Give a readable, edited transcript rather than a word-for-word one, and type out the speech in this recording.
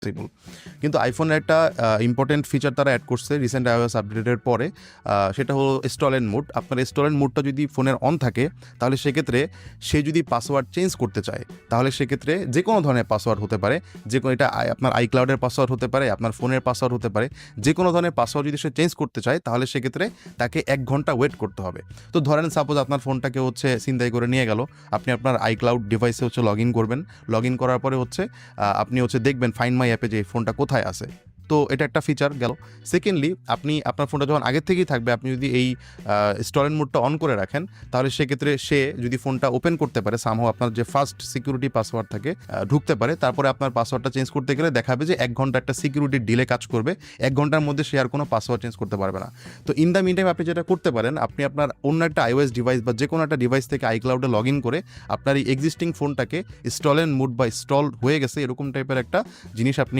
Possible. কিন্তু আইফোনের একটা ইম্পর্টেন্ট ফিচার তারা অ্যাড করছে রিসেন্ট iOS আপডেটের পরে, সেটা হলো স্টলেন মুড। আপনার স্টলেন মুডটা যদি ফোনের অন থাকে, তাহলে সেক্ষেত্রে সে যদি পাসওয়ার্ড চেঞ্জ করতে চায়, তাহলে সেক্ষেত্রে যে কোনো ধরনের পাসওয়ার্ড হতে পারে, যে কোনো এটা আপনার আইক্লাউডের পাসওয়ার্ড হতে পারে, আপনার ফোনের পাসওয়ার্ড হতে পারে, যে কোনো ধরনের পাসওয়ার্ড যদি সে চেঞ্জ করতে চায়, তাহলে সেক্ষেত্রে তাকে 1 ঘন্টা ওয়েট করতে হবে। তো ধরেন সাপোজ আপনার ফোনটাকে ছিনতাই করে নিয়ে গেল, আপনি আপনার আইক্লাউড ডিভাইসে লগ ইন করবেন, লগ ইন করার পরে আপনি দেখবেন ফাইন্ড মাই অ্যাপে যে এই ফোনটা কোথায় আছে। তো এটা একটা ফিচার গেল। সেকেন্ডলি, আপনি আপনার ফোনটা যখন আগের থেকেই থাকবে, আপনি যদি এই স্টোরেজ মোডটা অন করে রাখেন, তাহলে সেক্ষেত্রে সে যদি ফোনটা ওপেন করতে পারে, সামহাও আপনার যে ফার্স্ট সিকিউরিটি পাসওয়ার্ড থাকে ঢুকতে পারে, তারপরে আপনার পাসওয়ার্ডটা চেঞ্জ করতে গেলে দেখাবে যে 1 ঘন্টা একটা সিকিউরিটি ডিলে কাজ করবে, 1 ঘন্টার মধ্যে সে আর কোনো পাসওয়ার্ড চেঞ্জ করতে পারবে না। তো ইন দ্য মিন টাইম আপনি যেটা করতে পারেন, আপনি আপনার অন্য একটা iOS ডিভাইস বা যে কোনো একটা ডিভাইস থেকে আইক্লাউডে লগ ইন করে আপনার এই এক্সিস্টিং ফোনটাকে স্টলেন মুড বা স্টল হয়ে গেছে এরকম টাইপের একটা জিনিস আপনি